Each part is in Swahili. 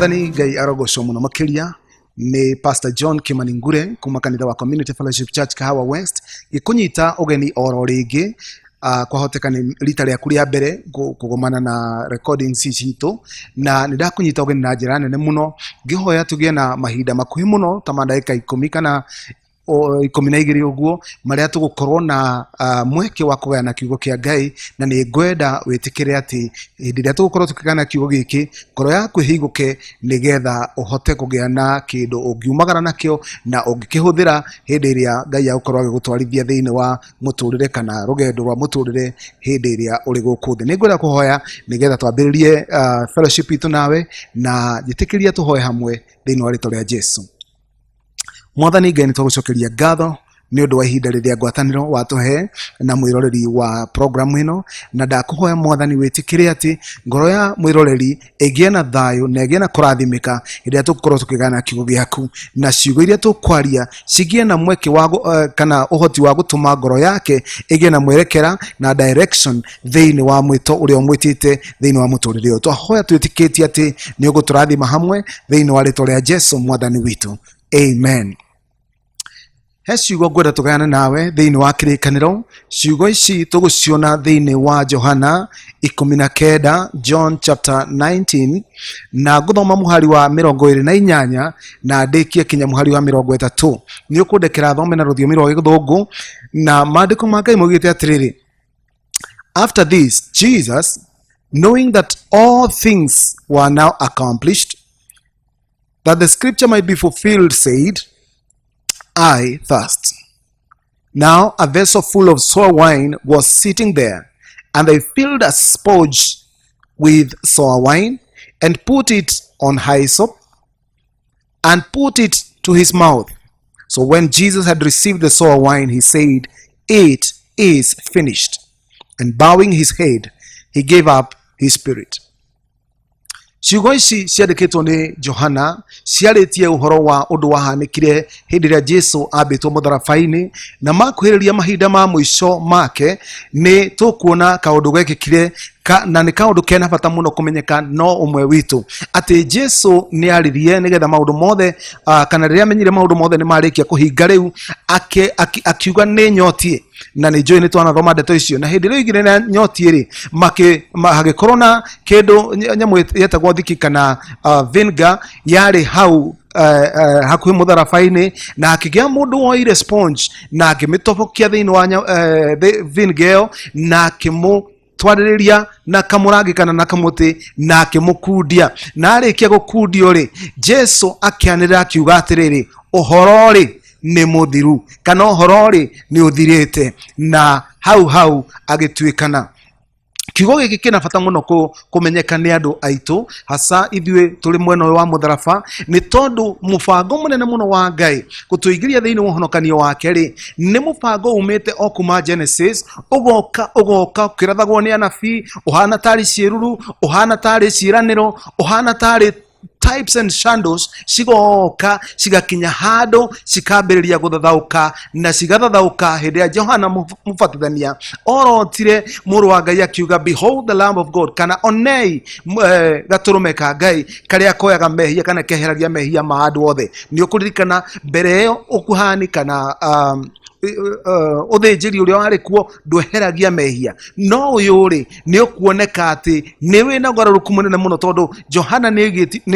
Mwathani Ngai arogocwo muno makiria ni Pastor John Kimani Ngure kuma kanitha wa Community Fellowship Church Kahawa West gikunyita ugeni oro ringi kwahoteka ni rita rĩa kuria mbere kugomana na recordings citu na nindakunyita ugeni na njira nene muno ngihoya tugie na mahinda makuhi muno ta mandagika 10 kana 12 uguo maria tugukorwo na mweke wa kugana kiugo kia Ngai na ni ngwenda witikire ati hindi ria tugukorwo tukigana kiugo giki ngoro yaku higuke nigetha uhote kugia na kindu ungiumagara nakio na ungikihũthĩra hindi iria Ngai agukorwo agigutwarithia thiini wa muturire kana rugendo rwa muturire hindi iria uri guku thi. Ni ngwenda kuhoya nigetha twambiririe fellowship itu nawe na jitikiria tuhoye hamwe thiini wa rĩtwa rĩa Jesu. Mwathani Ngai nitũgucokeria ngatho ni undu wa ihinda riria ngwataniro watuhe na mwiroreri wa program ino na ndakuhoya Mwathani witikire ati ngoro ya mwiroreri igie na thayo na igie na kurathimika iria tukorwo tukigana kiugo giaku na ciugo iria tukwaria cigie na mweke wa kana uhoti wa gutuma ngoro yake igie na mwerekera na direction thiini wa mwito uria mwitite thiini wa muturire uyu. Twahoya twitikitie ati ni uguturathima hamwe thiini wa rĩtwa rĩa Jesu Mwathani witu. Amen. Ciugo ngwenda tugayane nawe thiini wa kirikaniro. Ciugo ici tuguciona thiini wa Johana 19, John chapter 19, na nguthoma muhari wa 28 na ndikie kinya muhari wa 30. Ni ukundekera thome na ruthiomi rwa githungu na maandiko ma Ngai moigite atiriri: After this, Jesus, knowing that all things were now accomplished, that the scripture might be fulfilled, said, I thirst. Now a vessel full of sour wine was sitting there, and they filled a sponge with sour wine and put it on hyssop and put it to his mouth. So when Jesus had received the sour wine, he said, It is finished. And bowing his head, he gave up his spirit. Ciugo ici ciandikitwo ni Johana ciaritie uhoro wa undu wahanikire hindi ria Jesu ambitwo mutharabai-ini na makuhiriria mahinda ma mwisho make. Ni tukuona kaundu gekikire na ni kaundu kena bata muno kumenyeka no umwe witu ati Jesu ni aririe nigetha maundu mothe kana riria menyire maundu mothe ni marikia kuhinga riu akiuga ni nyotie na ni njui ni twanathoma ndeto icio na hindi riu igire na nyotie ri hagikorwo na kindu nyamu yetagwo thiki kana vinegar yari hau hakuhi mutharabai-ini na akigia mundu woire sponge na akimitobokia thiini wa vinegar na akimu twaririria na kamurangi kana na kamuti na akimukundia na arikia gukundio ri Jesu akianira akiuga atiriri uhoro ri ni muthiru kana uhoro ri ni uthirite na hau agituikana. Kiugo giki kina bata muno kumenyeka ni andu aitu hasa ithue tuli mwena wa mutharaba ni tondu mubango munene muno wa Ngai gutuigiria thiini wa honokanio wake ri ni mubango umite o kuma Genesis ugoka ukirathagwo ni anabii uhana tari ciiruru uhana tari ciiraniro uhana tari types and shadows cigoka cigakinya hado cikambiriria guthathauka na cigathathauka hindi ya Johana mubatithania orotire muru wa Ngai akiuga behold the lamb of God kana onei gaturume ka Ngai karia koyaga mehia kana keheragia mehia ma andu othe. Ni ukuririkana mbere yo ukuhani kana uthinjiri uria wari kuo ndweheragia mehia no uyu ri ni ukuoneka ati ni wina ngararuku munene muno tondu Johana ni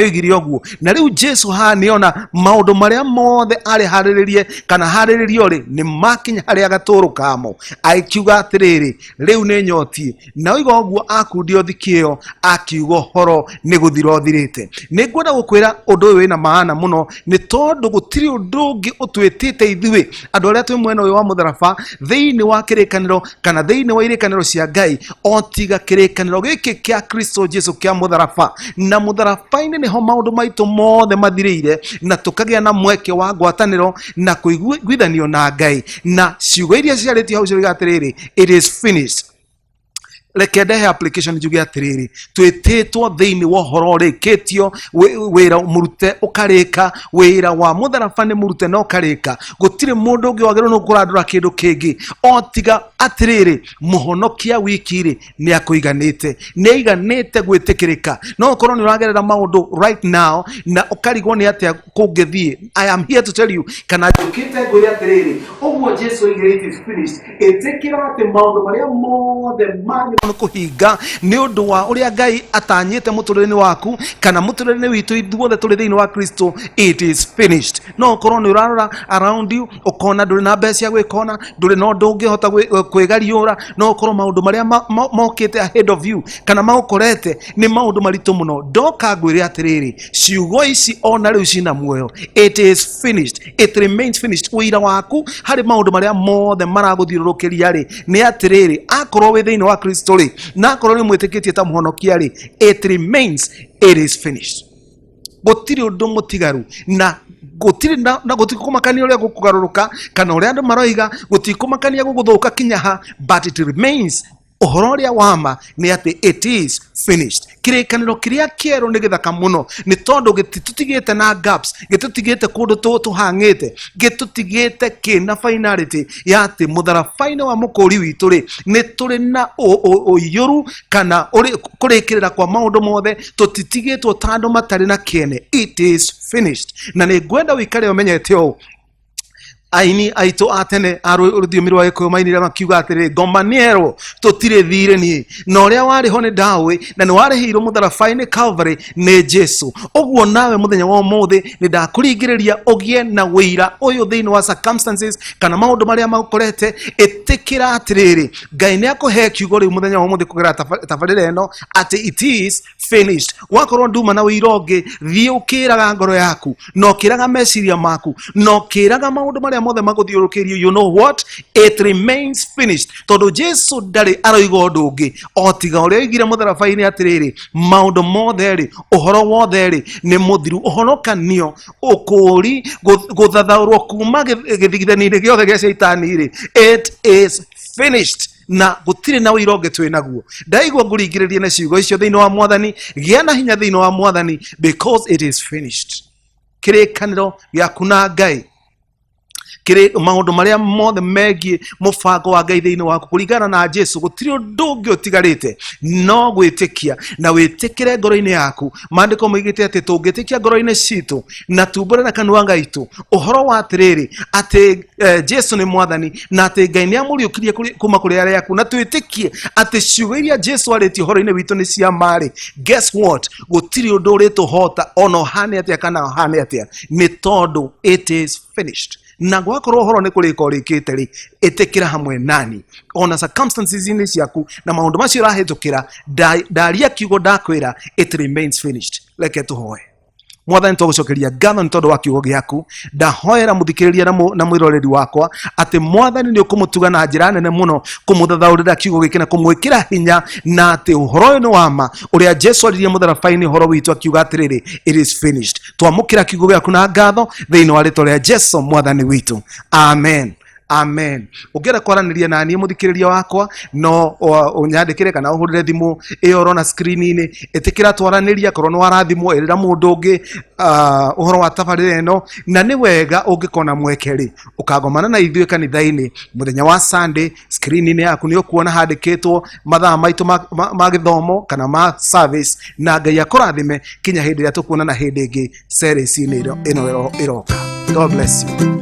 igiri oguo na riu Jesu niona maundu maria mothe ari hariririe kana hariririo ri ni makinya haria gaturu kamo aikiuga atiriri riu ni nyotie na oiga oguo akundio thikio akiuga horo ni guthira thirite. Ni ngwenda gukwira undu uyu wina maana muno ni tondu gutiri undu ungi utwitite ithue andu aria twi mwena uyu wa mutharaba thiini wa kirikaniro kana thiini wa irikaniro cia Ngai otiga kirikaniro giki kia Kristo Jesu kia mutharaba na mutharabai-ini niho maundu maitu mothe mathirire na tukagia na mweke wa ngwataniro na kuiguithanio na Ngai na ciugo iria ciaritio hau ciuga atiriri it is finished. Reke ndehe application njuge atiriri twititwo thiini wa horo rikitio wira murute ukarika wira wa mutharaba ni murute no karika gutire mundu ungi wagiro no kurandura kindu kingi otiga atiriri muhonokia wikiri ni akuiganite gwitikirika. No korwo ni uragerera maundu right now na ukarigwo ni atia kungethie, I am here to tell you, kana jukite ngwire atiriri uguo Jesu igirite is finished. Etekira ati maundu maria mothe manyu kuhinga ni undu wa uria Ngai atanyite muturire-ini waku kana muturire-ini witu ithuothe turi thiini wa Kristo. It is finished. No korwo ni urarora around you ukona nduri na mbeca gwikona, nduri no ndungihota kwigariura, no korwo maundu maria mokite ahead of you kana maukorete ni maundu maritu muno, ndoka ngwire atiriri ciugo ici ona riu cina muoyo. It is finished. It remains finished. Wira waku hari maundu maria mothe maraguthiururukiria ri ni atiriri akorwo wi thiini wa Kristo ri na akorwo ni mwitikitie ta muhonokia ri, it remains. It is finished. Gutiri undu mutigaru na gutiri na gutikumakania uria gukugaruruka kana uria andu maroiga, gutikumakania guguthuka kinyaha, but it remains. Uhoro uria wama ni ati it is finished. Kirikaniro kiria kieru ni githaka muno ni tondu gitutigite na gaps, gitutigite kundu tuhangite, gitutigite kina finality ya ati mutharabaini wa mukuri witu ri ni turi na uyuru kana kurikirira kwa maundu mothe, tutitigitwo tandu matari na kiene. It is finished. Na ni gwenda wikare umenyete o aini aitu atene ruthiumi rwa Gikuyu mainire makiuga atiri ngomaniero tutire thire ni na uria wari ho ni ndawe na ni warihirwo mutharabaini Calvary ni Jesu. Uguo nawe muthenya wa umuthi ni ndakuringiriria ugie na wira uyu thiini wa circumstances kana maundu maria makorete. Itikira atiriri Ngai ni akuhe kiugo riu muthenya wa umuthi kugera tabarira eno ati it is finished. Wakorwo nduma na wira ungi thii ukiraga ngoro yaku no kiraga meciria maku no kiraga maundu maria mothe maguthiurukirio, you know what, it remains finished. Tondu Jesu ndari aroiga undu ungi otiga uria igire mutharabaini atiriri maundu mothe ri uhoro wothe ri ni muthiru, uhonokanio, ukuri, guthathaurwo kuma githigithani-ini giothe gia shaitani ri, it is finished. Na gutire na wira ungi twi naguo. Ndaigua nguringiririe na ciugo icio thiini wa Mwathani, gia na hinya thiini wa Mwathani, because it is finished. Kirikaniro giaku na Ngai kire maundu maria mothe megie mubango wa Ngai thiini waku kuringana na Jesu, gutiri undu ungi utigarite no gwitikia na witikire ngoro-ini yaku. Maandiko moigite ati tungitikia ngoro-ini citu na tumbure na kanua ngaitu uhoro wa atiriri ati Jesu ni Mwathani na ati Ngai ni amuriukirie kuma kuri aria yaku, na twitikie ati ciugo iria Jesu ariti uhoro-ini witu ni cia mari. Guess what, gutiri undu urituhota ono hane atia kana hane atia, ni tondu it is finished. Na gwakorwo horo ni kurika urikite ri, itikira hamwe nani ona circumstances ini ciaku na maundu macio urahitukira, ndaria kiugo ndakwira it remains finished. Reke tuhoe. Mwathani tugucokeria ngatho ni tondu wa kiugo giaku, ndahoera muthikiriria na mwiroreri wakwa ati Mwathani ni ukumutuga na njira nene muno kumuthathaurira kiugo giki na kumwikira hinya, na ati uhoro uyu ni wama uria Jesu aririe mutharabaini uhoro witu akiuga atiriri it is finished. Twamukira kiugo giaku na ngatho thiini wa ritwa ria Jesu Mwathani witu, amen. Amen. Ugera kwaraniria na nie muthikiriria wakwa no unyandikire kana uhurire thimu iyo urona screen-ini, itikira twaraniria korwo no warathimwo erira mundu ungi uhoro wa tabarira eno, na ni wega ungikona mwekeri ukagomana na ithuĩ kanitha-ini muthenya wa Sunday. Screen-ini yaku ni ukuona handikitwo mathaa maitu ma githomo kana ma service, na Ngai akurathime kinya hindi ria tukuona na hindi ingi series-ini ino iroka. God bless you.